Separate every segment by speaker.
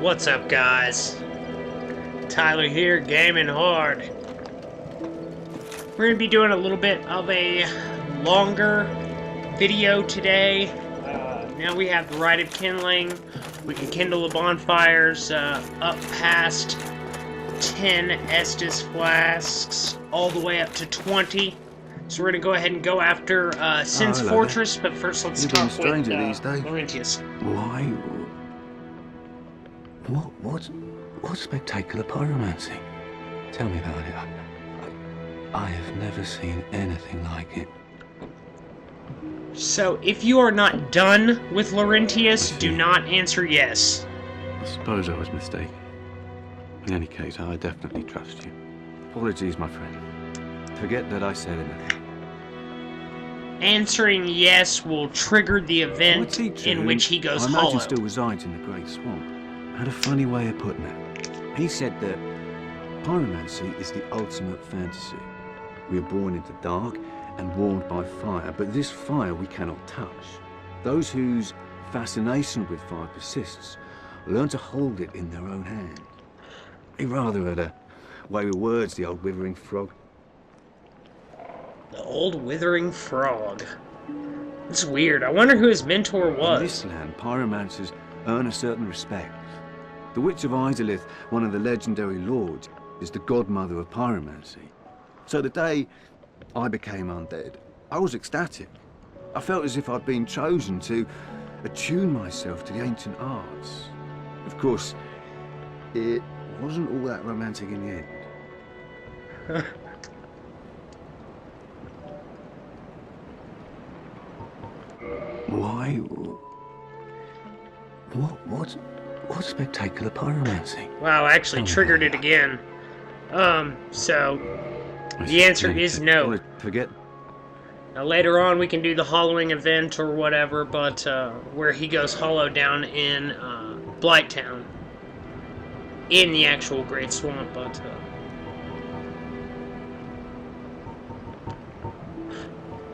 Speaker 1: What's up, guys? Tyler here, gaming hard. We're gonna be doing a little bit of a longer video today. Now we have the rite of kindling. We can kindle the bonfires up past 10 Estus flasks, all the way up to 20. So we're gonna go ahead and go after Sin's Fortress, but first let's talk with Laurentius.
Speaker 2: Why? What spectacular pyromancy? Tell me about it. I have never seen anything like it.
Speaker 1: So, if you are not done with Laurentius, do not answer yes.
Speaker 2: I suppose I was mistaken. In any case, I definitely trust you. Apologies, my friend. Forget that I said anything.
Speaker 1: Answering yes will trigger the event in which he goes hollow.
Speaker 2: I imagine still resides in the Great Swamp. Had a funny way of putting it. He said that pyromancy is the ultimate fantasy. We are born into dark and warmed by fire, but this fire we cannot touch. Those whose fascination with fire persists learn to hold it in their own hand. He rather had a way with words, the old withering frog.
Speaker 1: The old withering frog. It's weird. I wonder who his mentor was.
Speaker 2: In this land, pyromancers earn a certain respect. The Witch of Izalith, one of the legendary lords, is the godmother of pyromancy. So the day I became undead, I was ecstatic. I felt as if I'd been chosen to attune myself to the ancient arts. Of course, it wasn't all that romantic in the end. Why? What spectacular pyromancy?
Speaker 1: Wow, I actually triggered it again. So the answer is no.
Speaker 2: Forget.
Speaker 1: Now later on we can do the hollowing event or whatever, but where he goes hollow down in Blighttown, in the actual Great Swamp, but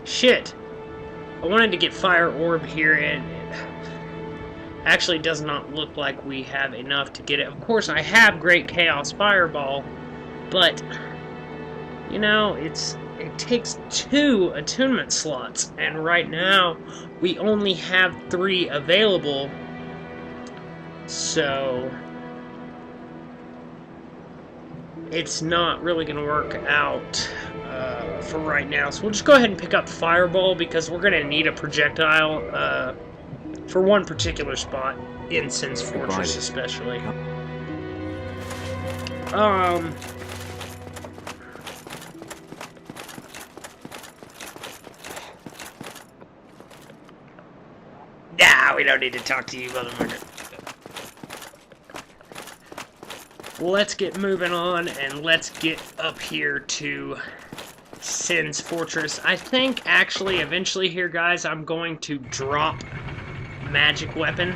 Speaker 1: shit. I wanted to get Fire Orb here, and it actually does not look like we have enough to get it. Of course, I have Great Chaos Fireball, but, you know, it takes 2 attunement slots, and right now, we only have 3 available, so it's not really going to work out for right now. So we'll just go ahead and pick up Fireball, because we're going to need a projectile for one particular spot in Sin's Fortress, especially. Nah, we don't need to talk to you, motherfucker. Let's get moving on, and let's get up here to Sin's Fortress. I think, actually, eventually here, guys, I'm going to drop Magic Weapon.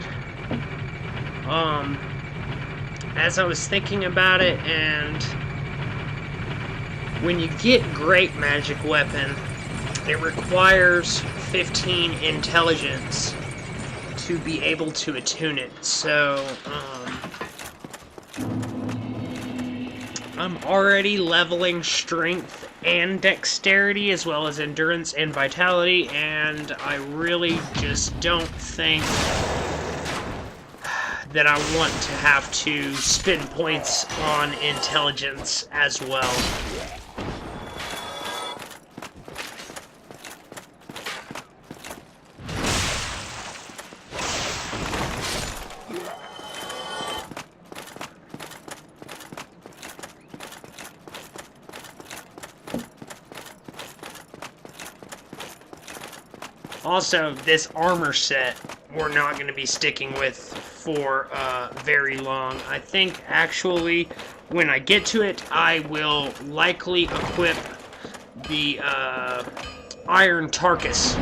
Speaker 1: As I was thinking about it, and when you get Great Magic Weapon, it requires 15 intelligence to be able to attune it. So, I'm already leveling strength and dexterity, as well as endurance and vitality, and I really just don't think that I want to have to spend points on intelligence as well. Also, this armor set we're not going to be sticking with for very long. I think, actually, when I get to it, I will likely equip the Iron Tarkus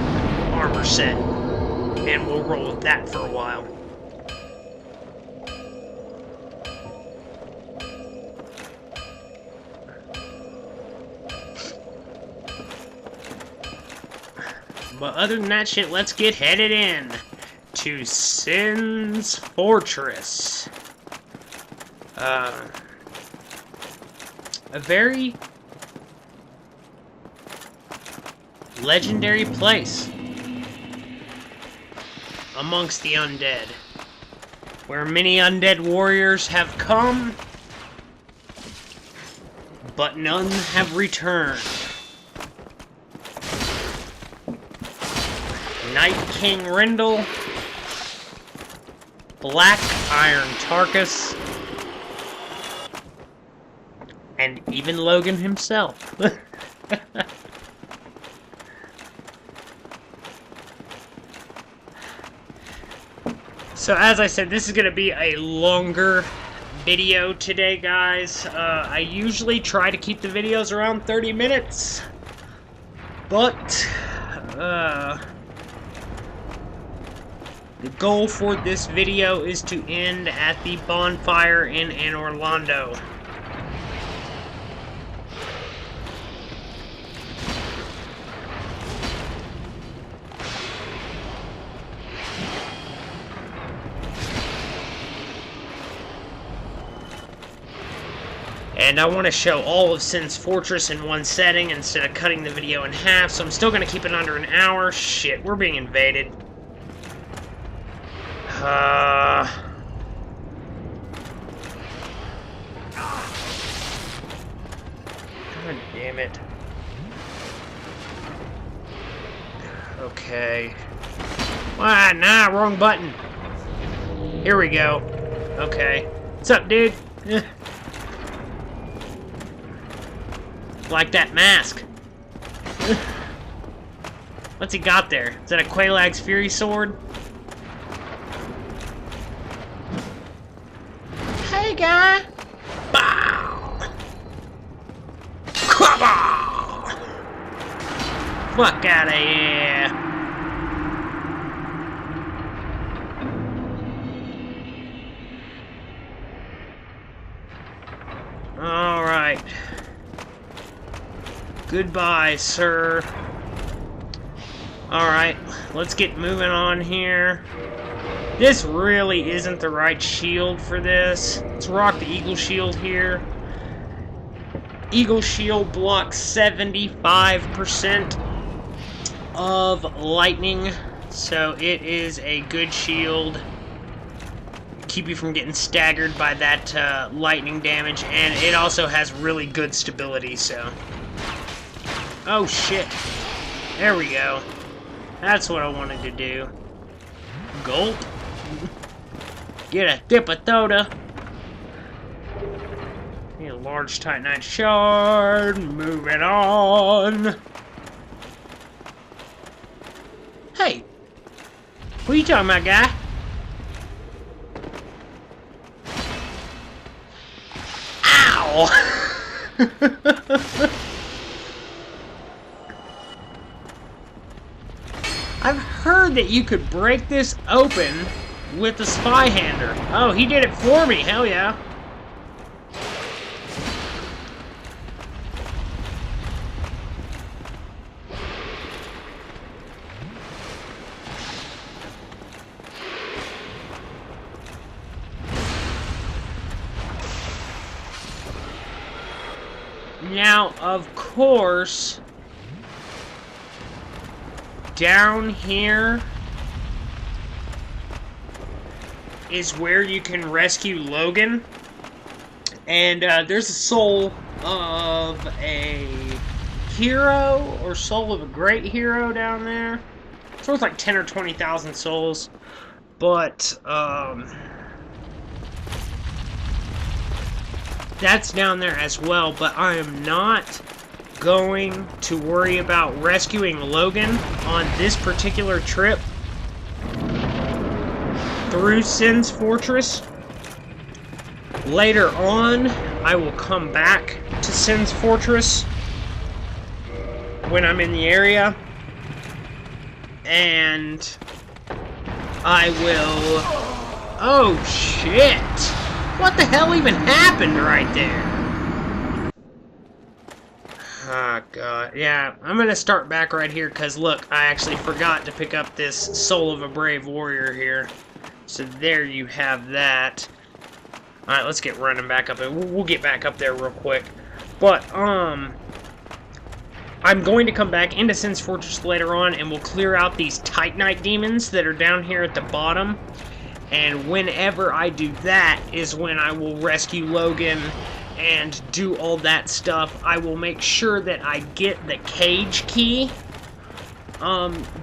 Speaker 1: armor set, and we'll roll with that for a while. But other than that shit, let's get headed in to Sin's Fortress. a very legendary place amongst the undead, where many undead warriors have come, but none have returned. Night King Rindle, Black Iron Tarkus, and even Logan himself. So as I said, this is going to be a longer video today, guys. I usually try to keep the videos around 30 minutes, but the goal for this video is to end at the bonfire in Anor Londo. And I want to show all of Sin's Fortress in one setting instead of cutting the video in half, so I'm still going to keep it under an hour. Shit, we're being invaded. God damn it. Okay. Ah, nah, wrong button. Here we go. Okay. What's up, dude? Like that mask. What's he got there? Is that a Quelaag's Fury Sword? Hey, guy! Bow! Quabba! Fuck out of here! Alright. Goodbye, sir. Alright, let's get moving on here. This really isn't the right shield for this. Let's rock the Eagle Shield here. Eagle Shield blocks 75% of lightning, so it is a good shield. Keep you from getting staggered by that lightning damage, and it also has really good stability, so... Oh shit. There we go. That's what I wanted to do. Gulp. Get a Dipathoda. Need a large Titanite shard. Moving on. Hey. What are you talking about, guy? Ow! I've heard that you could break this open with the spy hander. Oh, he did it for me. Hell yeah. Now, of course, down here is where you can rescue Logan. And there's a soul of a hero, or soul of a great hero down there. It's worth like 10 or 20,000 souls. But, that's down there as well. But I am not going to worry about rescuing Logan on this particular trip through Sin's Fortress. Later on, I will come back to Sin's Fortress when I'm in the area, and I will... Oh shit! What the hell even happened right there? Oh, God. Yeah, I'm going to start back right here, because, look, I actually forgot to pick up this Soul of a Brave Warrior here. So there you have that. Alright, let's get running back up. We'll get back up there real quick. But, I'm going to come back into Sin's Fortress later on, and we'll clear out these Titanite Demons that are down here at the bottom. And whenever I do that is when I will rescue Logan and do all that stuff. I will make sure that I get the cage key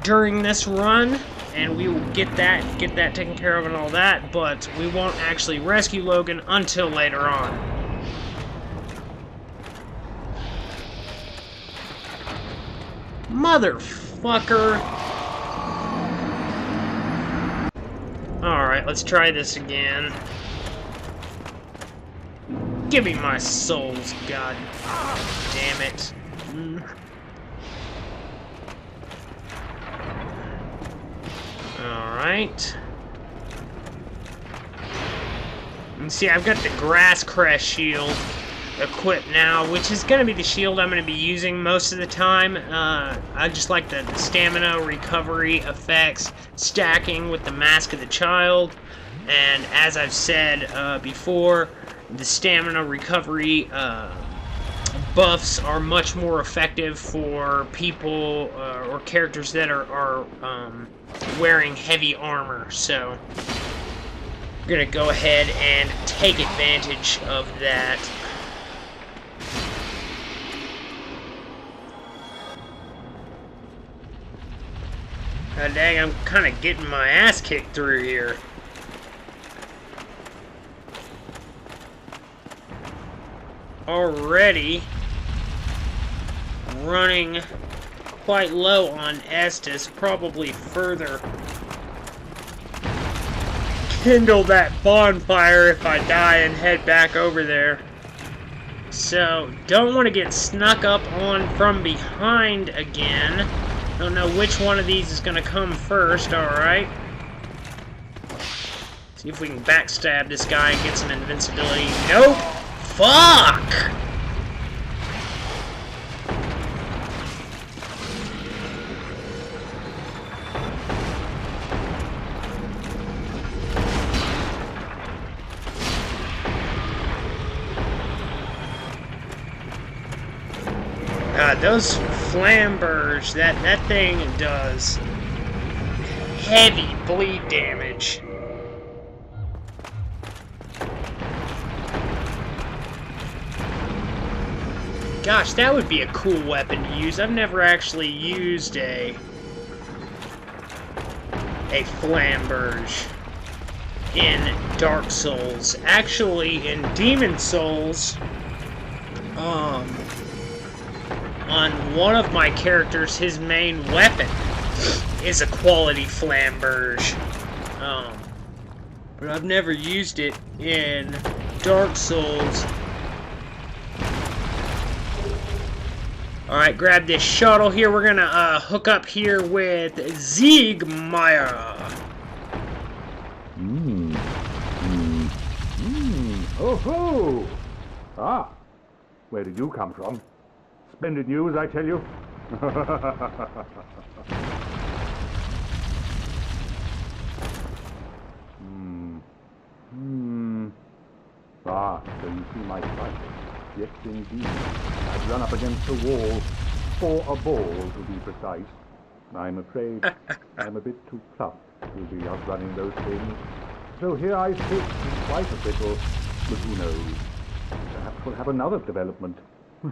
Speaker 1: during this run, and we will get that taken care of and all that, but we won't actually rescue Logan until later on. Motherfucker! Alright, let's try this again. Give me my souls, god damn it. Alright. And see, I've got the Grass Crest shield equipped now, which is going to be the shield I'm going to be using most of the time. I just like the stamina recovery effects, stacking with the Mask of the Child, and as I've said before, the stamina recovery buffs are much more effective for people or characters that are wearing heavy armor, so I'm going to go ahead and take advantage of that. God dang, I'm kind of getting my ass kicked through here. Already running quite low on Estus, probably further kindle that bonfire if I die and head back over there. So, don't want to get snuck up on from behind again. Don't know which one of these is going to come first, alright. See if we can backstab this guy and get some invincibility. Nope! Fuck! Those flambers, that thing does heavy bleed damage. Gosh, that would be a cool weapon to use. I've never actually used a flamberge in Dark Souls. Actually, in Demon Souls, on one of my characters, his main weapon is a quality flamberge. But I've never used it in Dark Souls. Alright, grab this shuttle here. We're gonna hook up here with Ziegmeyer.
Speaker 3: Oh ho! Ah, where did you come from? Splendid news, I tell you. Ah, so you see my fight. Yes, indeed. I've run up against a wall, for a ball to be precise. I'm afraid I'm a bit too plump to be outrunning those things. So here I sit in quite a pickle, but who knows? Perhaps we'll have another development.
Speaker 1: I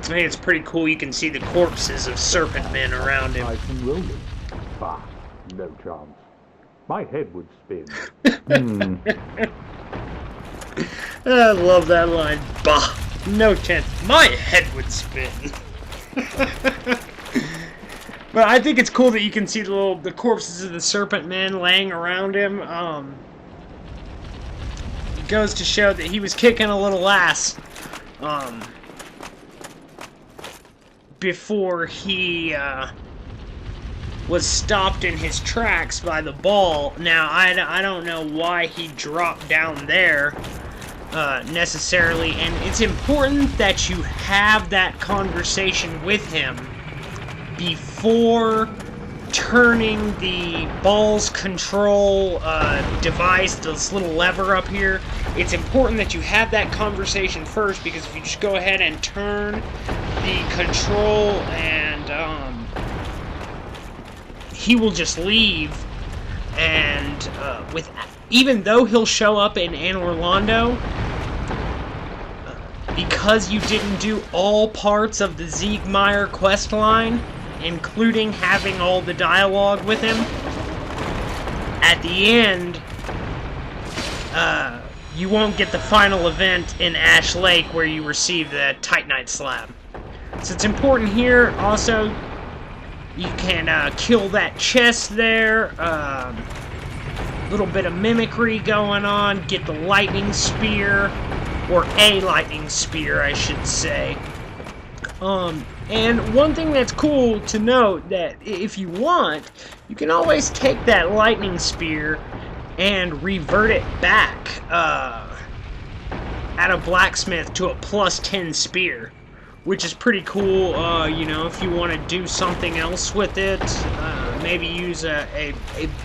Speaker 1: think it's pretty cool. You can see the corpses of serpent men around him.
Speaker 3: Nice and rolling. Bah, no chance. My head would spin.
Speaker 1: I love that line. Bah, no chance. My head would spin. But I think it's cool that you can see the corpses of the serpent men laying around him. It goes to show that he was kicking a little ass. Before he was stopped in his tracks by the ball. Now, I don't know why he dropped down there necessarily, and it's important that you have that conversation with him before turning the ball's control device, this little lever up here, it's important that you have that conversation first, because if you just go ahead and turn the control and he will just leave, and even though he'll show up in Anor Londo, because you didn't do all parts of the Siegmeyer questline, including having all the dialogue with him, at the end, you won't get the final event in Ash Lake where you receive the Titanite slab. So it's important here. Also, you can kill that chest there. Little bit of mimicry going on. Get the lightning spear, or a lightning spear, I should say. And one thing that's cool to note, that if you want, you can always take that lightning spear and revert it back at a blacksmith to a +10 spear, which is pretty cool. You know, if you want to do something else with it, maybe use a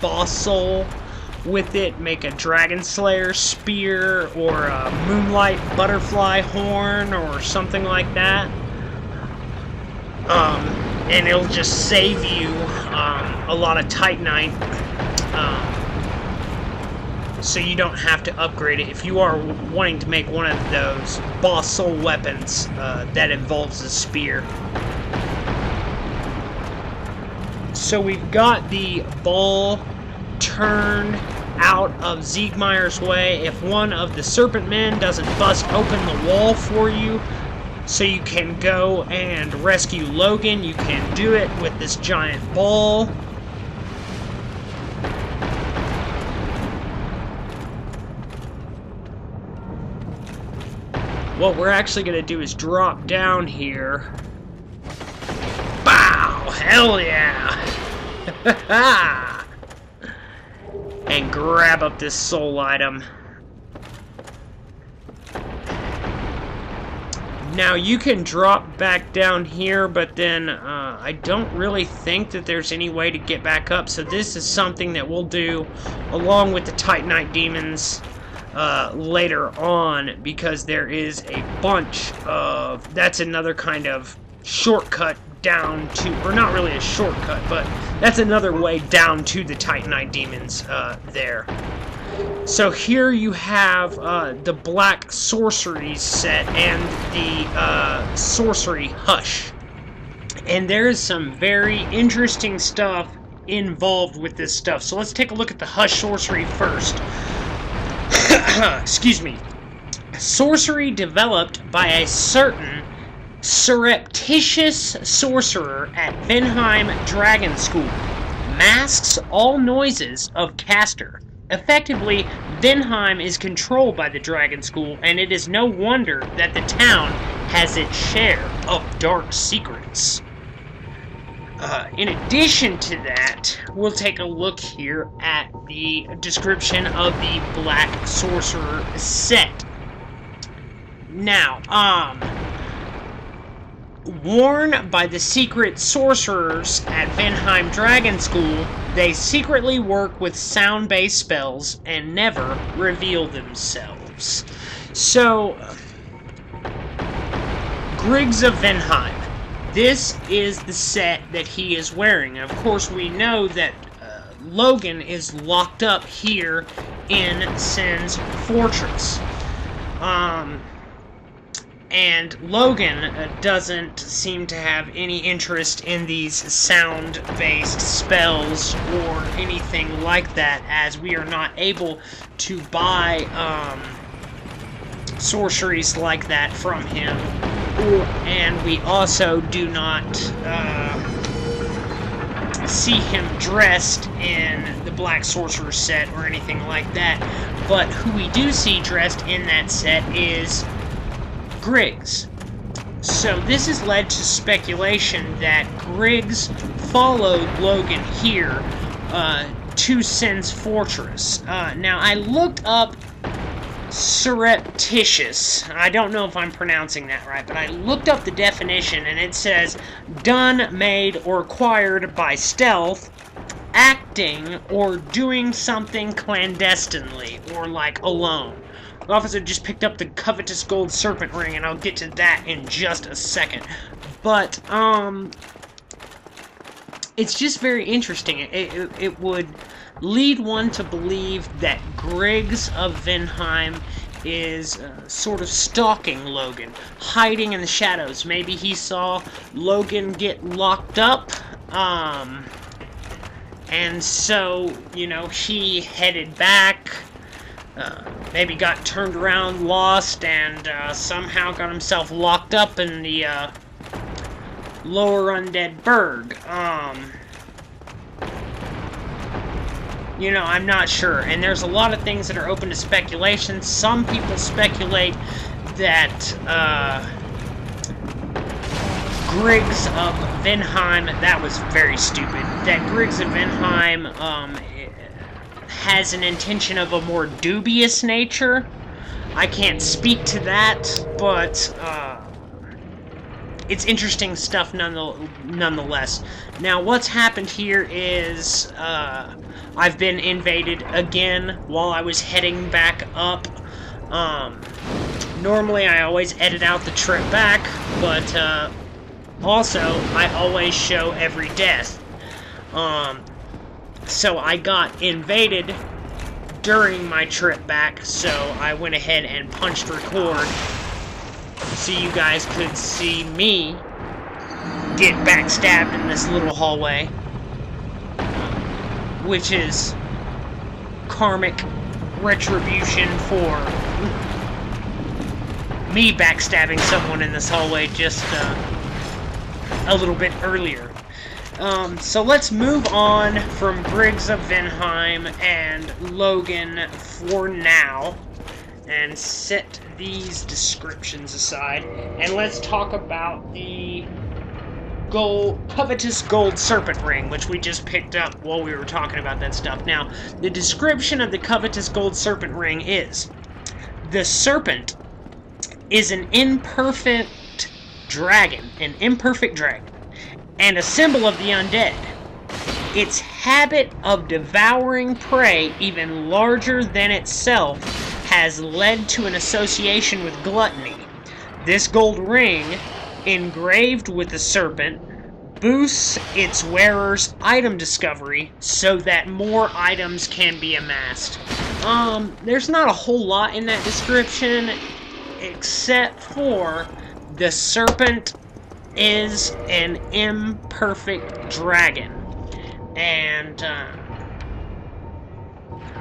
Speaker 1: boss soul with it, make a Dragon Slayer spear, or a Moonlight Butterfly horn, or something like that. And it'll just save you a lot of Titanite, so you don't have to upgrade it if you are wanting to make one of those boss soul weapons that involves a spear. So we've got the ball turned out of Siegmeyer's way. If one of the Serpent Men doesn't bust open the wall for you, so you can go and rescue Logan, you can do it with this giant ball. What we're actually going to do is drop down here. Bow! Hell yeah! And grab up this soul item. Now you can drop back down here, but then I don't really think that there's any way to get back up, so this is something that we'll do along with the Titanite Demons later on, because there is a bunch of... That's another kind of shortcut down to... Or not really a shortcut, but that's another way down to the Titanite Demons there. So here you have the Black Sorcery set and the Sorcery Hush. And there is some very interesting stuff involved with this stuff. So let's take a look at the Hush Sorcery first. Excuse me. Sorcery developed by a certain surreptitious sorcerer at Vinheim Dragon School. Masks all noises of caster. Effectively, Vinheim is controlled by the Dragon School, and it is no wonder that the town has its share of dark secrets. In addition to that, we'll take a look here at the description of the Black Sorcerer set. Now, warned by the secret sorcerers at Vinheim Dragon School, they secretly work with sound-based spells and never reveal themselves. So, Griggs of Vinheim. This is the set that he is wearing. And of course, we know that Logan is locked up here in Sin's Fortress. And Logan doesn't seem to have any interest in these sound-based spells or anything like that, as we are not able to buy sorceries like that from him. And we also do not see him dressed in the Black Sorcerer set or anything like that. But who we do see dressed in that set is Griggs. So this has led to speculation that Griggs followed Logan here to Sin's Fortress. Now, I looked up surreptitious. I don't know if I'm pronouncing that right, but I looked up the definition, and it says done, made, or acquired by stealth, acting or doing something clandestinely or like alone. The officer just picked up the covetous gold serpent ring, and I'll get to that in just a second. But it's just very interesting. It would lead one to believe that Griggs of Vinheim is sort of stalking Logan, hiding in the shadows. Maybe he saw Logan get locked up, and so, you know, he headed back, maybe got turned around, lost, and somehow got himself locked up in the lower undead burg. You know, I'm not sure, and there's a lot of things that are open to speculation. Some people speculate that Griggs of Vinheim, that was very stupid, that Griggs of Vinheim has an intention of a more dubious nature. I can't speak to that, but it's interesting stuff nonetheless. Now, what's happened here is I've been invaded again while I was heading back up. Normally, I always edit out the trip back, but also, I always show every death. So I got invaded during my trip back, so I went ahead and punched record so you guys could see me get backstabbed in this little hallway, which is karmic retribution for me backstabbing someone in this hallway just a little bit earlier. So let's move on from Griggs of Vinheim and Logan for now, and set these descriptions aside, and let's talk about the covetous gold serpent ring, which we just picked up while we were talking about that stuff. Now, the description of the covetous gold serpent ring is: the serpent is an imperfect dragon, and a symbol of the undead. Its habit of devouring prey even larger than itself has led to an association with gluttony. This gold ring, engraved with the serpent, boosts its wearer's item discovery so that more items can be amassed. There's not a whole lot in that description, except for the serpent is an imperfect dragon. And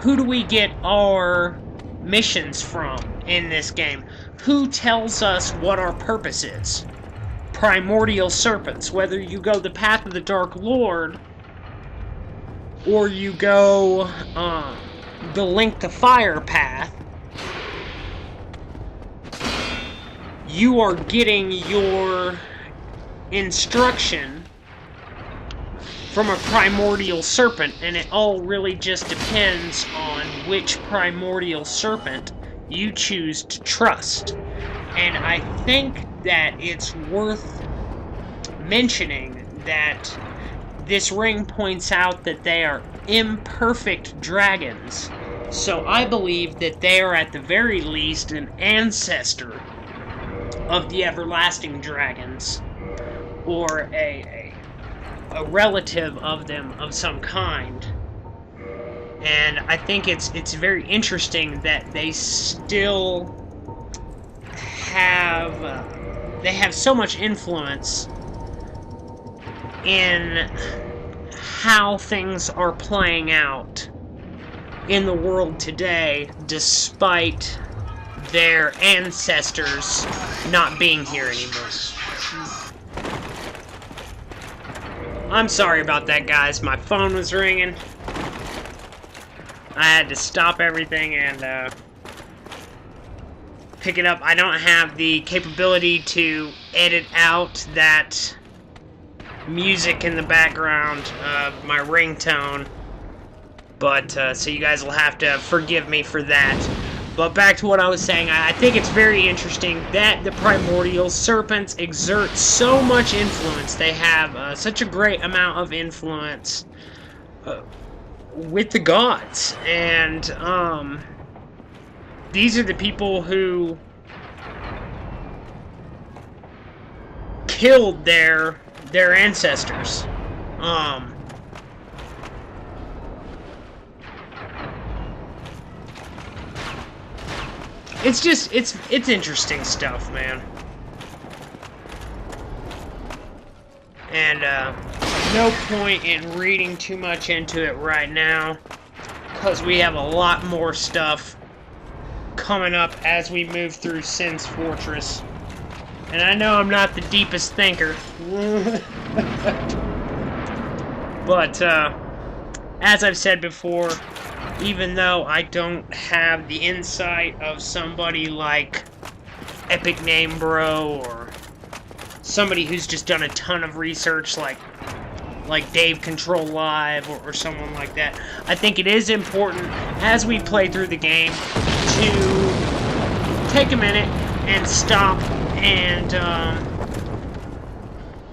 Speaker 1: who do we get our missions from in this game? Who tells us what our purpose is? Primordial serpents. Whether you go the path of the Dark Lord, or you go the Link to Fire path, you are getting your instruction from a primordial serpent, and it all really just depends on which primordial serpent you choose to trust. And I think that it's worth mentioning that this ring points out that they are imperfect dragons, so I believe that they are at the very least an ancestor of the everlasting dragons, or a relative of them of some kind. And I think it's very interesting that they still have so much influence in how things are playing out in the world today, despite their ancestors not being here anymore. I'm sorry about that, guys. My phone was ringing. I had to stop everything and pick it up. I don't have the capability to edit out that music in the background of my ringtone, but so you guys will have to forgive me for that. But back to what I was saying, I think it's very interesting that the primordial serpents exert so much influence. They have such a great amount of influence with the gods, and these are the people who killed their ancestors. It's just it's interesting stuff, man. And no point in reading too much into it right now, because we have a lot more stuff coming up as we move through Sin's Fortress. And I know I'm not the deepest thinker, but as I've said before, even though I don't have the insight of somebody like Epic Name Bro, or somebody who's just done a ton of research like Dave Control Live, or someone like that, I think it is important as we play through the game to take a minute and stop and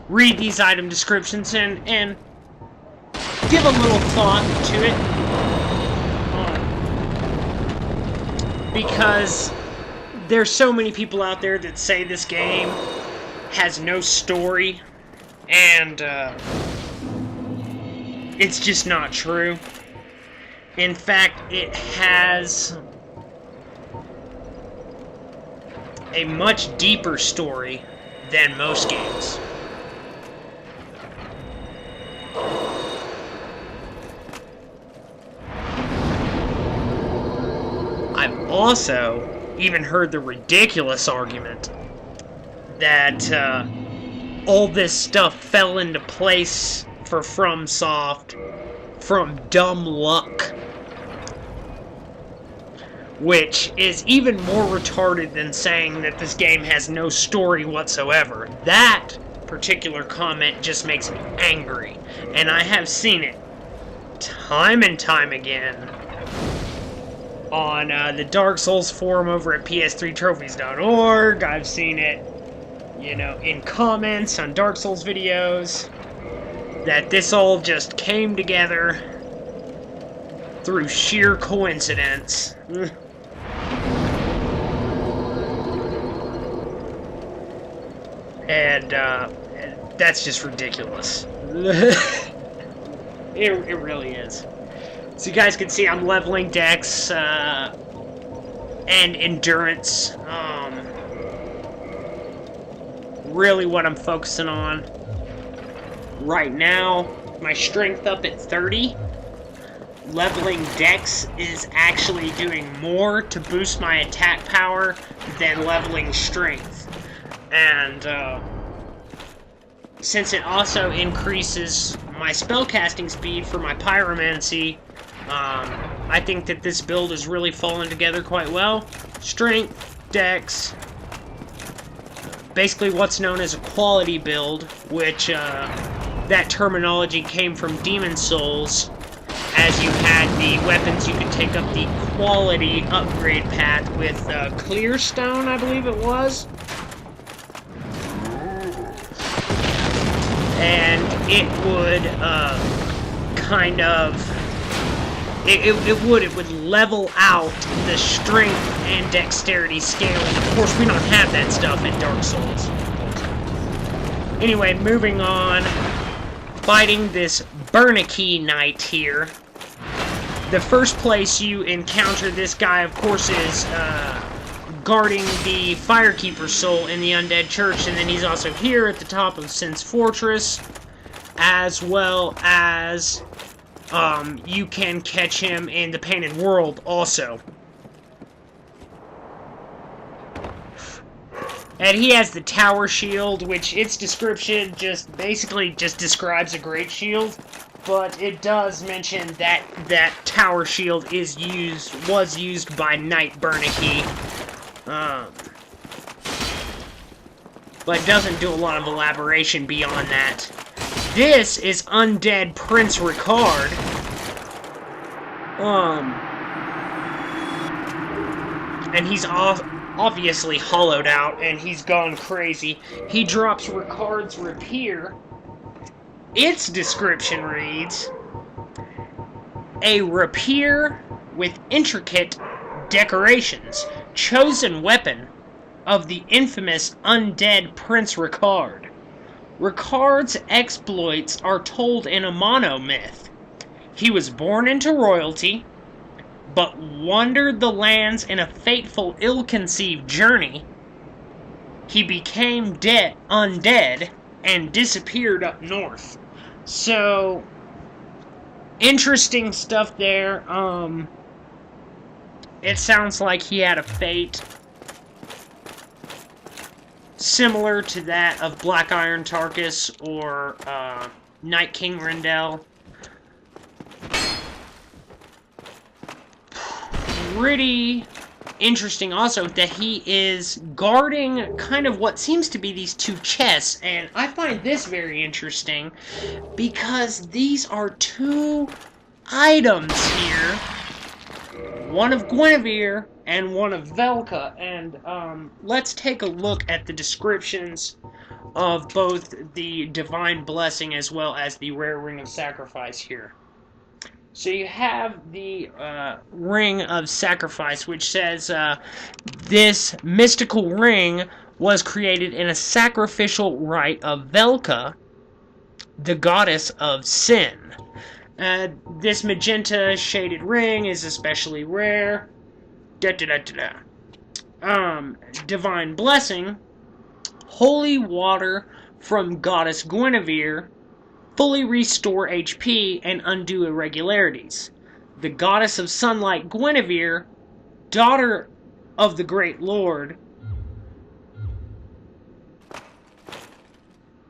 Speaker 1: read these item descriptions and give a little thought to it, because there's so many people out there that say this game has no story, and it's just not true. In fact, it has a much deeper story than most games. I've also even heard the ridiculous argument that all this stuff fell into place for FromSoft from dumb luck, which is even more retarded than saying that this game has no story whatsoever. That particular comment just makes me angry, and I have seen it time and time again on the Dark Souls forum over at ps3trophies.org. I've seen it, you know, in comments on Dark Souls videos, that this all just came together through sheer coincidence. And that's just ridiculous. It really is. So you guys can see I'm leveling dex and endurance. Really what I'm focusing on right now. My strength up at 30. Leveling dex is actually doing more to boost my attack power than leveling strength. And since it also increases my spellcasting speed for my pyromancy, I think that this build is really falling together quite well. Strength, dex, basically what's known as a quality build, which that terminology came from Demon Souls. As you had the weapons, you could take up the quality upgrade path with Clearstone, I believe it was. And it would it would level out the strength and dexterity scaling. Of course, we don't have that stuff in Dark Souls. Anyway, moving on. Fighting this Burnicky Knight here. The first place you encounter this guy, of course, is guarding the Firekeeper soul in the Undead Church, and then he's also here at the top of Sin's Fortress, as well as you can catch him in the Painted World also. And he has the Tower Shield, which its description basically describes a Great Shield, but it does mention that that Tower Shield was used by Knight Burnicky. But it doesn't do a lot of elaboration beyond that. This is Undead Prince Ricard. And he's obviously hollowed out, and he's gone crazy. He drops Ricard's Rapier. Its description reads, a rapier with intricate decorations, chosen weapon of the infamous undead Prince Ricard. Ricard's exploits are told in a monomyth. He was born into royalty, but wandered the lands in a fateful, ill-conceived journey. He became undead and disappeared up north. So, interesting stuff there. It sounds like he had a fate similar to that of Black Iron Tarkus or Night King Rendell. Pretty interesting also that he is guarding kind of what seems to be these two chests, and I find this very interesting because these are two items here, one of Guinevere and one of Velka, and let's take a look at the descriptions of both the Divine Blessing as well as the Rare Ring of Sacrifice here. So you have the Ring of Sacrifice, which says, this mystical ring was created in a sacrificial rite of Velka, the goddess of sin. This magenta shaded ring is especially rare. Divine Blessing, holy water from goddess Guinevere, fully restore HP and undo irregularities. The goddess of sunlight Guinevere, daughter of the great lord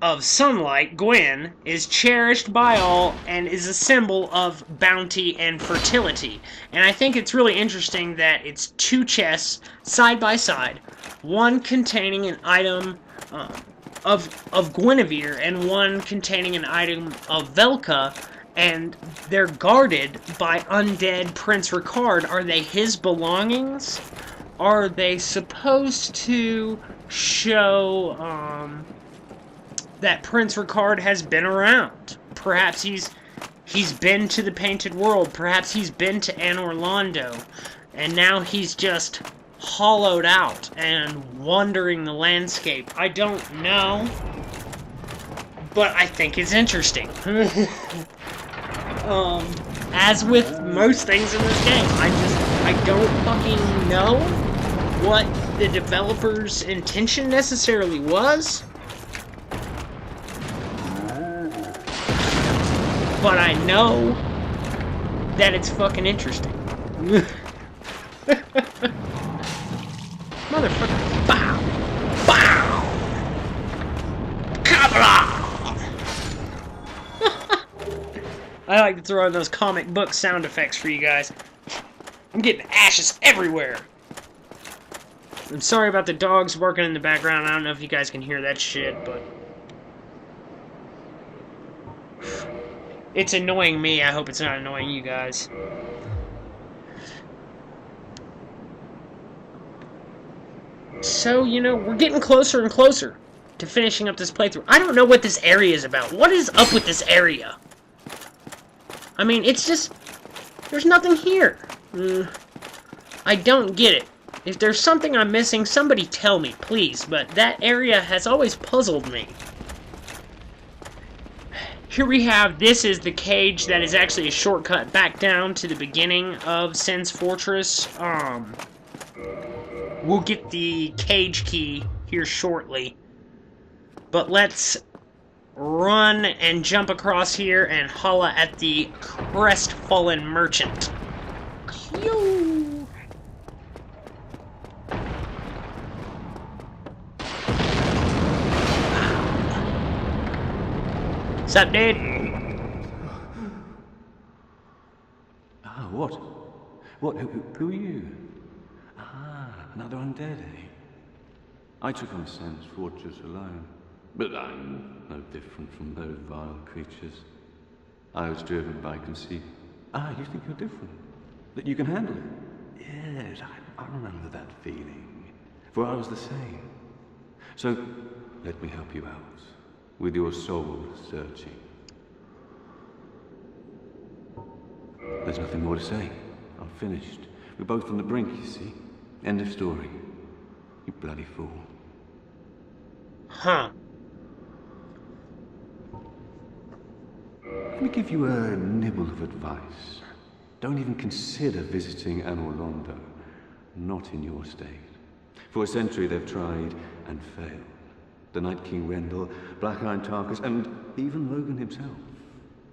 Speaker 1: of sunlight, Gwyn, is cherished by all and is a symbol of bounty and fertility. And I think it's really interesting that it's two chests side by side, one containing an item of Guinevere and one containing an item of Velka, and they're guarded by undead Prince Ricard. Are they his belongings? Are they supposed to show that Prince Ricard has been around? Perhaps he's been to the Painted World. Perhaps he's been to Anor Londo, and now he's just hollowed out and wandering the landscape. I don't know, but I think it's interesting. As with most things in this game, I don't fucking know what the developer's intention necessarily was, but I know that it's fucking interesting. Motherfucker. Bow! Bow! Kabla! I like to throw in those comic book sound effects for you guys. I'm getting ashes everywhere. I'm sorry about the dogs barking in the background. I don't know if you guys can hear that shit, but it's annoying me. I hope it's not annoying you guys. So, you know, we're getting closer and closer to finishing up this playthrough. I don't know what this area is about. What is up with this area? I mean, it's just, there's nothing here. I don't get it. If there's something I'm missing, somebody tell me, please. But that area has always puzzled me. Here we have, this is the cage that is actually a shortcut back down to the beginning of Sin's Fortress. We'll get the cage key here shortly. But let's run and jump across here and holla at the crestfallen merchant. Pew! What's up, dude?
Speaker 2: Ah, what? What? Who are you? Ah, another undead, eh? I took on Sin's Fortress alone. But I'm no different from those vile creatures. I was driven by conceit. Ah, you think you're different? That you can handle it? Yes, I remember that feeling. For I was the same. So, let me help you out. With your soul searching. There's nothing more to say. I've finished. We're both on the brink, you see. End of story. You bloody fool.
Speaker 1: Huh.
Speaker 2: Let me give you a nibble of advice. Don't even consider visiting Anor Londo. Not in your state. For a century they've tried and failed. The Night King Rendell, Black Iron Tarkus, and even Logan himself.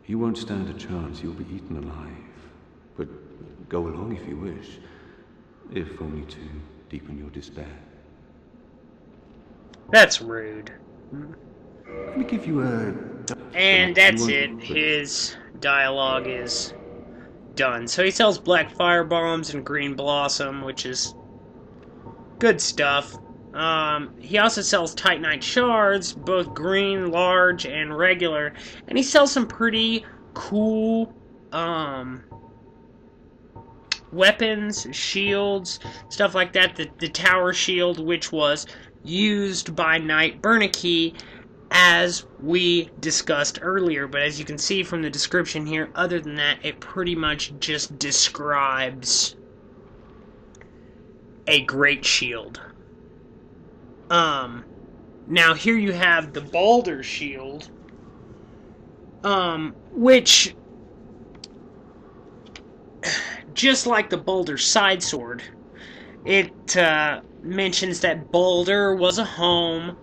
Speaker 2: You won't stand a chance, you'll be eaten alive. But go along if you wish, if only to deepen your despair.
Speaker 1: That's rude.
Speaker 2: Let me give you a...
Speaker 1: And that's it. His dialogue is done. So he sells black fire bombs and green blossom, which is good stuff. He also sells Titanite shards, both green, large, and regular. And he sells some pretty cool weapons, shields, stuff like that. The tower shield, which was used by Knight Bernanke, as we discussed earlier. But as you can see from the description here, other than that, it pretty much just describes a great shield. Now here you have the Balder shield, which, just like the Balder side sword, it mentions that Balder was a home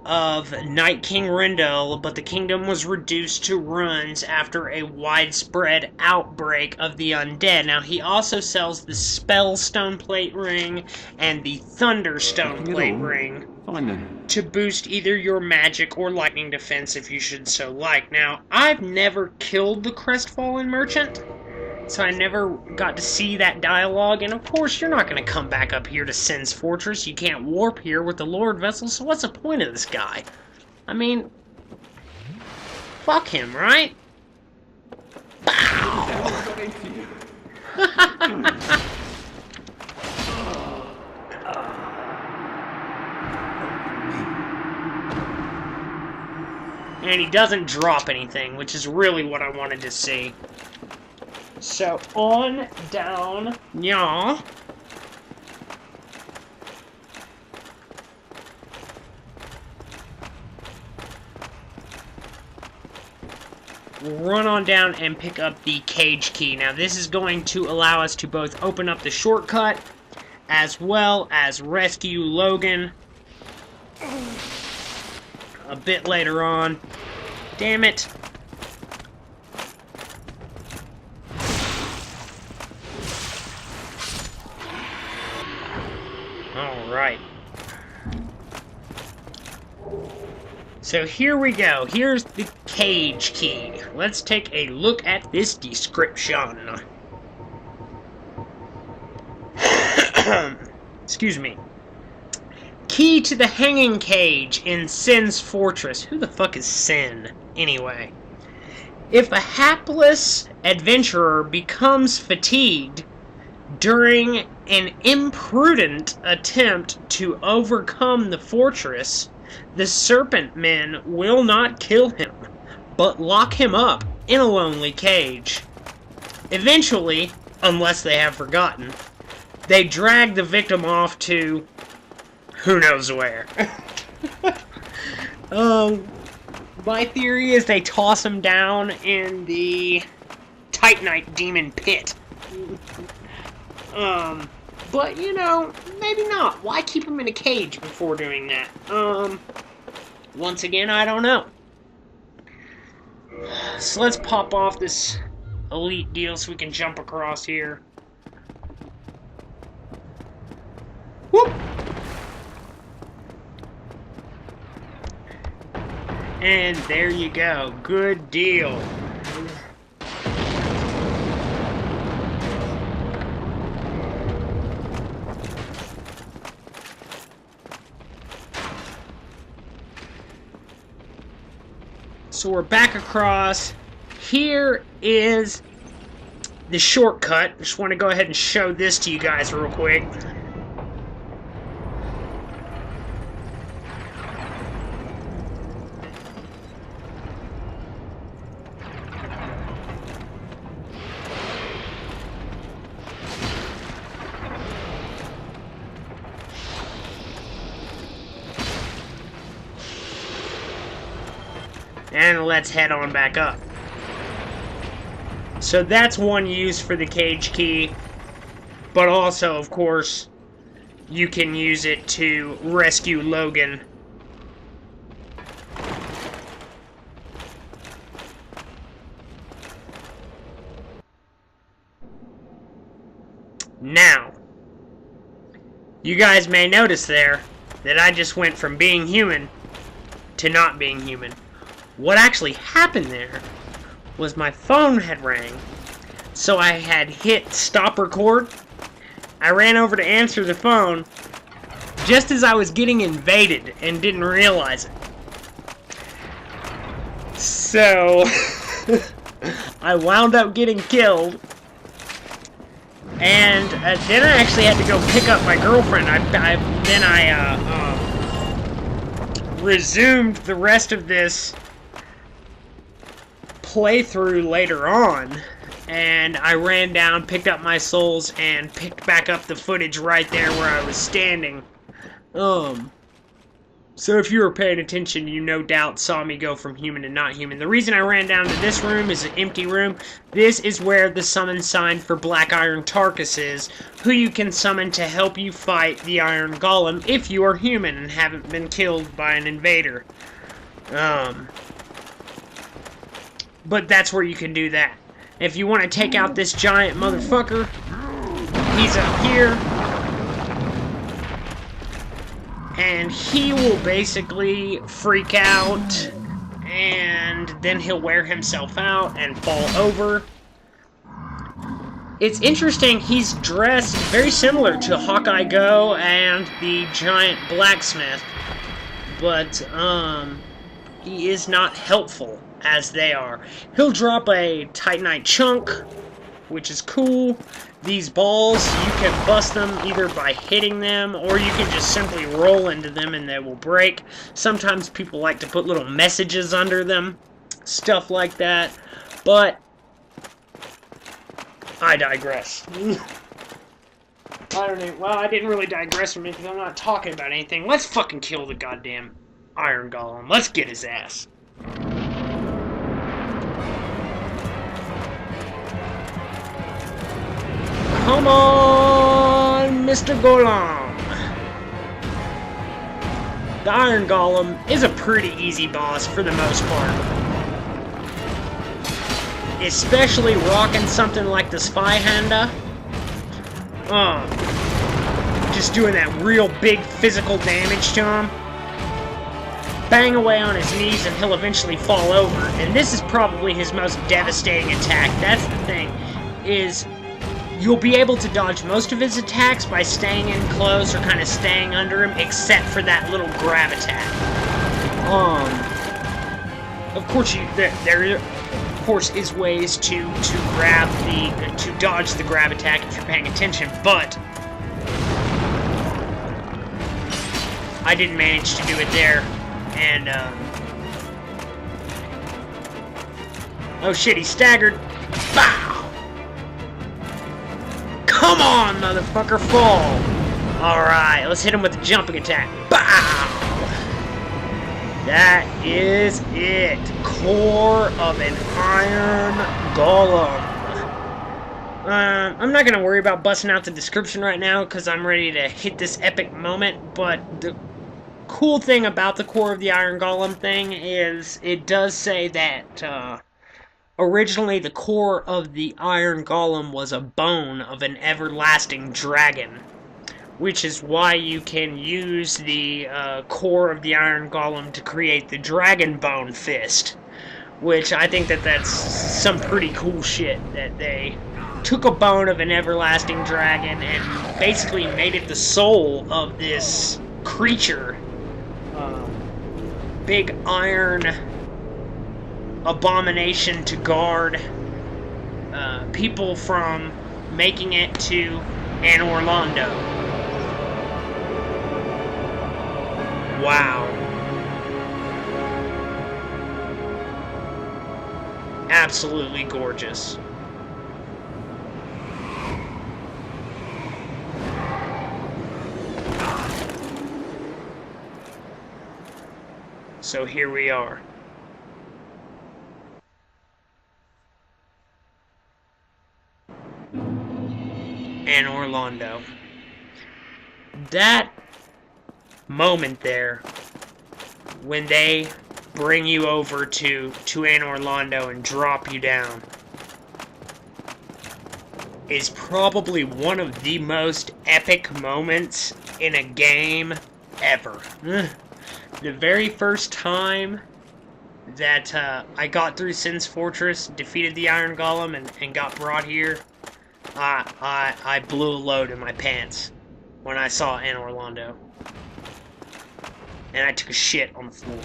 Speaker 1: of Night King Rendell, but the kingdom was reduced to ruins after a widespread outbreak of the undead. Now, he also sells the Spell Stone Plate Ring and the Thunder Stone Plate Ring to boost either your magic or lightning defense if you should so like. Now, I've never killed the Crestfallen Merchant, so I never got to see that dialogue, and of course you're not going to come back up here to Sin's Fortress. You can't warp here with the Lordvessel, so what's the point of this guy? I mean, fuck him, right? And he doesn't drop anything, which is really what I wanted to see. So, on, down, yaw. We'll run on down and pick up the cage key. Now, this is going to allow us to both open up the shortcut, as well as rescue Logan a bit later on. Damn it. Alright. So here we go. Here's the cage key. Let's take a look at this description. Excuse me. Key to the hanging cage in Sin's Fortress. Who the fuck is Sin, anyway? If a hapless adventurer becomes fatigued during an imprudent attempt to overcome the fortress, the Serpent Men will not kill him, but lock him up in a lonely cage. Eventually, unless they have forgotten, they drag the victim off to who knows where. My theory is they toss him down in the Titanite Demon pit. But, you know, maybe not. Why keep him in a cage before doing that? Once again, I don't know. So let's pop off this elite deal so we can jump across here. Whoop! And there you go. Good deal. So we're back across. Here is the shortcut. Just want to go ahead and show this to you guys real quick. And let's head on back up. So that's one use for the cage key. But also, of course, you can use it to rescue Logan. Now, you guys may notice there that I just went from being human to not being human. What actually happened there was my phone had rang, so I had hit stop record. I ran over to answer the phone just as I was getting invaded and didn't realize it. So, I wound up getting killed. And then I actually had to go pick up my girlfriend. Then I resumed the rest of this playthrough later on. And I ran down, picked up my souls, and picked back up the footage right there where I was standing. So if you were paying attention, you no doubt saw me go from human to not human. The reason I ran down to this room is an empty room. This is where the summon sign for Black Iron Tarkus is, who you can summon to help you fight the Iron Golem if you are human and haven't been killed by an invader. But that's where you can do that. If you want to take out this giant motherfucker, he's up here. And he will basically freak out, and then he'll wear himself out and fall over. It's interesting, he's dressed very similar to Hawkeye Go and the giant blacksmith, but he is not helpful as they are. He'll drop a Titanite chunk, which is cool. These balls, you can bust them either by hitting them, or you can just simply roll into them and they will break. Sometimes people like to put little messages under them, stuff like that, but I digress. I didn't really digress from it because I'm not talking about anything. Let's fucking kill the goddamn Iron Golem. Let's get his ass. Come on, Mr. Golem! The Iron Golem is a pretty easy boss for the most part. Especially rocking something like the Spy Handa. Just doing that real big physical damage to him. Bang away on his knees and he'll eventually fall over. And this is probably his most devastating attack. That's the thing, is you'll be able to dodge most of his attacks by staying in close or kind of staying under him, except for that little grab attack. Of course, there of course is ways to dodge the grab attack if you're paying attention, but I didn't manage to do it there, and oh shit, he staggered. Bow! Come on, motherfucker, fall! Alright, let's hit him with the jumping attack. Bow! That is it. Core of an Iron Golem. I'm not going to worry about busting out the description right now because I'm ready to hit this epic moment, but the cool thing about the Core of the Iron Golem thing is it does say that originally the core of the Iron Golem was a bone of an everlasting dragon, which is why you can use the core of the Iron Golem to create the Dragon Bone Fist, which I think that's some pretty cool shit, that they took a bone of an everlasting dragon and basically made it the soul of this creature. Big iron abomination to guard people from making it to Anor Londo. Wow. Absolutely gorgeous. So here we are. Anor Londo. That moment there, when they bring you over to Anor Londo and drop you down, is probably one of the most epic moments in a game ever. The very first time that I got through Sin's Fortress, defeated the Iron Golem, and got brought here, I blew a load in my pants when I saw Anor Londo. And I took a shit on the floor.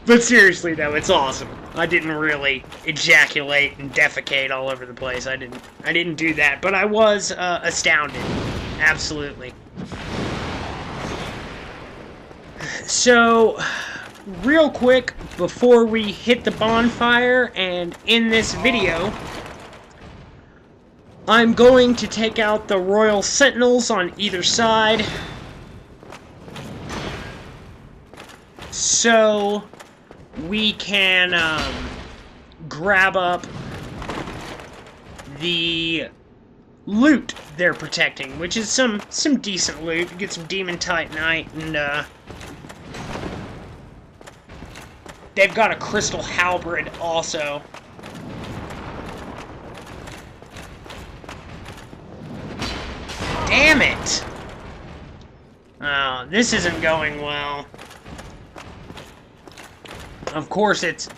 Speaker 1: But seriously though, it's awesome. I didn't really ejaculate and defecate all over the place. I didn't do that, but I was astounded. Absolutely. So, real quick, before we hit the bonfire and end this video, I'm going to take out the Royal Sentinels on either side. So we can grab up the loot they're protecting, which is some decent loot. Get some Demon Titanite, and they've got a Crystal Halberd also. Damn it! Oh, this isn't going well. Of course, it's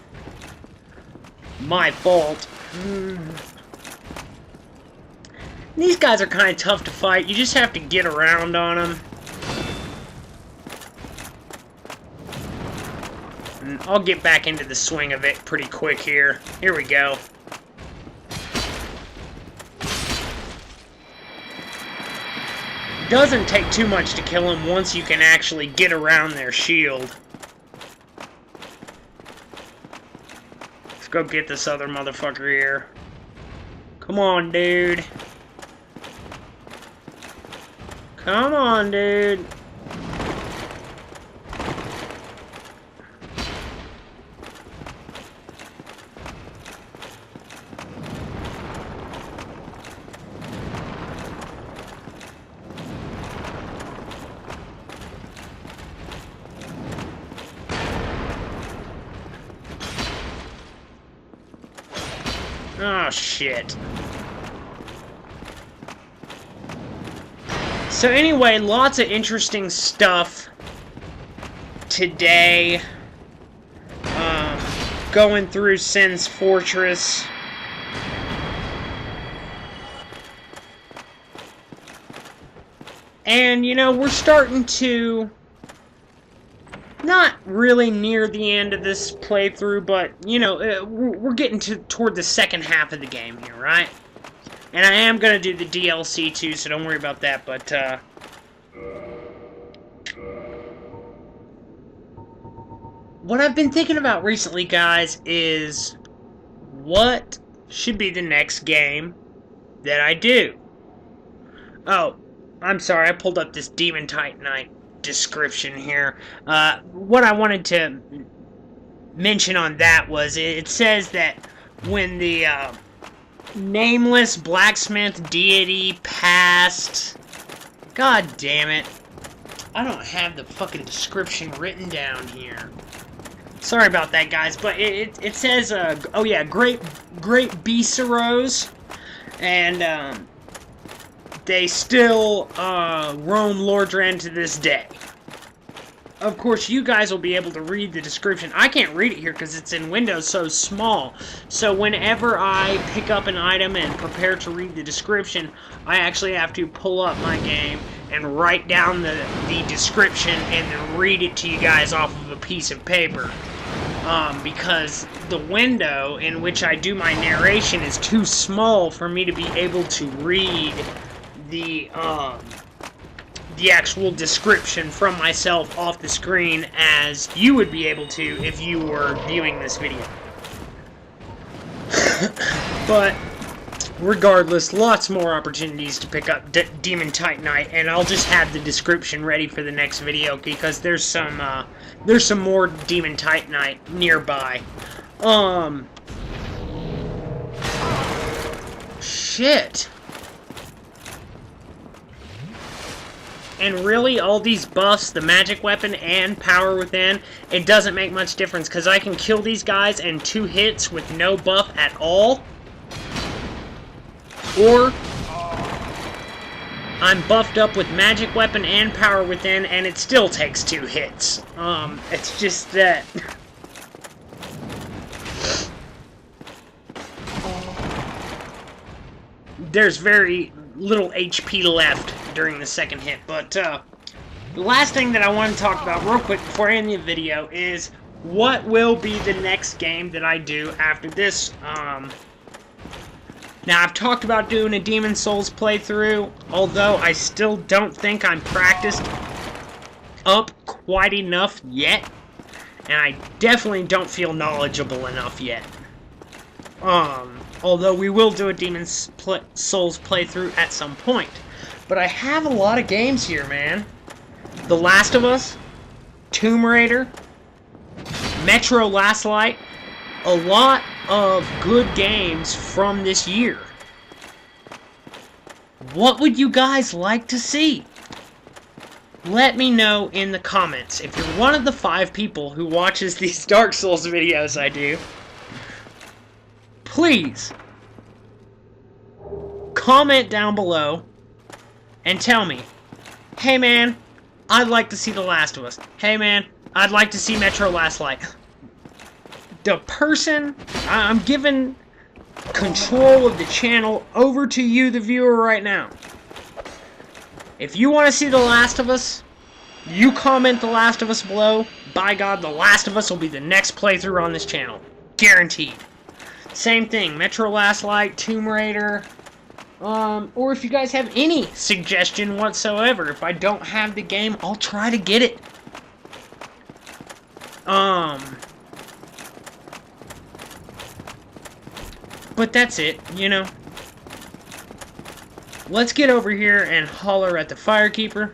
Speaker 1: my fault. These guys are kind of tough to fight. You just have to get around on them. And I'll get back into the swing of it pretty quick here. Here we go. Doesn't take too much to kill them once you can actually get around their shield. Go get this other motherfucker here. Come on, dude. Come on, dude. Oh, shit. So anyway, lots of interesting stuff today. Going through Sin's Fortress. And, you know, we're starting to... not really near the end of this playthrough, but, you know, we're getting toward the second half of the game here, right? And I am going to do the DLC too, so don't worry about that, but, what I've been thinking about recently, guys, is what should be the next game that I do. Oh, I'm sorry, I pulled up this Demon Titanite description here. What I wanted to mention on that was it says that when the nameless blacksmith deity passed... God damn it. I don't have the fucking description written down here. Sorry about that, guys, but it says, oh yeah, great beasts arose, and they still roam Lordran to this day. Of course, you guys will be able to read the description. I can't read it here because it's in Windows so small. So whenever I pick up an item and prepare to read the description, I actually have to pull up my game and write down the description and then read it to you guys off of a piece of paper. Because the window in which I do my narration is too small for me to be able to read the actual description from myself off the screen as you would be able to if you were viewing this video. But regardless, lots more opportunities to pick up Demon Titanite, and I'll just have the description ready for the next video because there's some more Demon Titanite nearby. Shit. And really, all these buffs, the magic weapon and power within, it doesn't make much difference because I can kill these guys in 2 hits with no buff at all. Or I'm buffed up with magic weapon and power within, and it still takes 2 hits. It's just that. There's very little HP left during the second hit, but the last thing that I want to talk about real quick before I end the video is what will be the next game that I do after this. Now, I've talked about doing a Demon Souls playthrough, although I still don't think I'm practiced up quite enough yet, and I definitely don't feel knowledgeable enough yet. Although we will do a Demon Souls playthrough at some point. But I have a lot of games here, man. The Last of Us, Tomb Raider, Metro Last Light, a lot of good games from this year. What would you guys like to see? Let me know in the comments. If you're one of the 5 people who watches these Dark Souls videos I do, please comment down below and tell me, hey man, I'd like to see The Last of Us. Hey man, I'd like to see Metro Last Light. The person, I'm giving control of the channel over to you, the viewer, right now. If you want to see The Last of Us, you comment The Last of Us below. By God, The Last of Us will be the next playthrough on this channel. Guaranteed. Same thing, Metro Last Light, Tomb Raider, or if you guys have any suggestion whatsoever. If I don't have the game, I'll try to get it. But that's it, you know. Let's get over here and holler at the Firekeeper,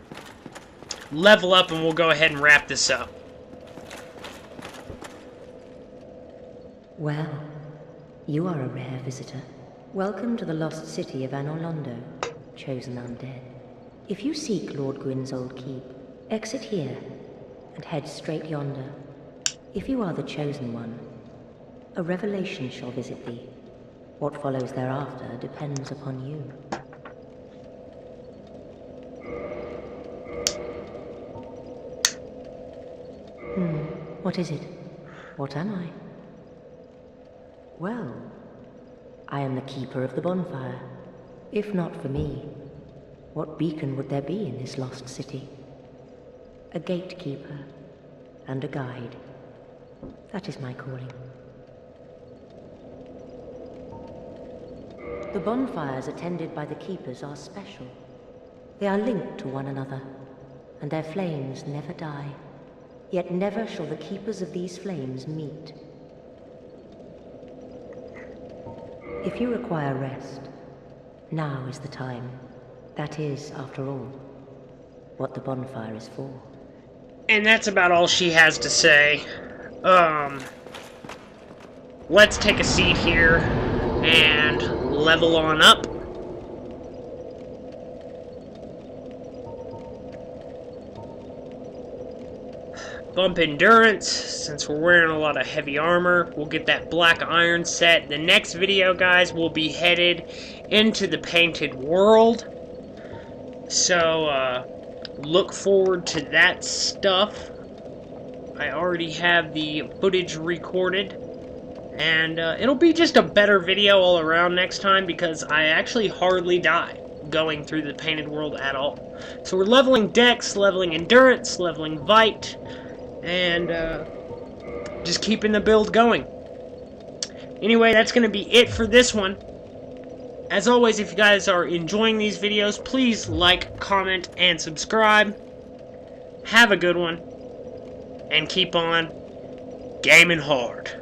Speaker 1: level up, and we'll go ahead and wrap this up.
Speaker 4: Well, you are a rare visitor. Welcome to the lost city of Anor Londo, chosen undead. If you seek Lord Gwyn's old keep, exit here and head straight yonder. If you are the chosen one, a revelation shall visit thee. What follows thereafter depends upon you. What is it? What am I? Well, I am the keeper of the bonfire. If not for me, what beacon would there be in this lost city? A gatekeeper and a guide. That is my calling. The bonfires attended by the keepers are special. They are linked to one another, and their flames never die. Yet never shall the keepers of these flames meet. If you require rest, now is the time. That is, after all, what the bonfire is for.
Speaker 1: And that's about all she has to say. Let's take a seat here and level on up. Bump endurance, since we're wearing a lot of heavy armor. We'll get that black iron set. The next video, guys, will be headed into the painted world. So, look forward to that stuff. I already have the footage recorded. And it'll be just a better video all around next time because I actually hardly die going through the painted world at all. So we're leveling dex, leveling endurance, leveling vite, and just keeping the build going. Anyway, that's going to be it for this one. As always, if you guys are enjoying these videos, please like, comment, and subscribe. Have a good one, and keep on gaming hard.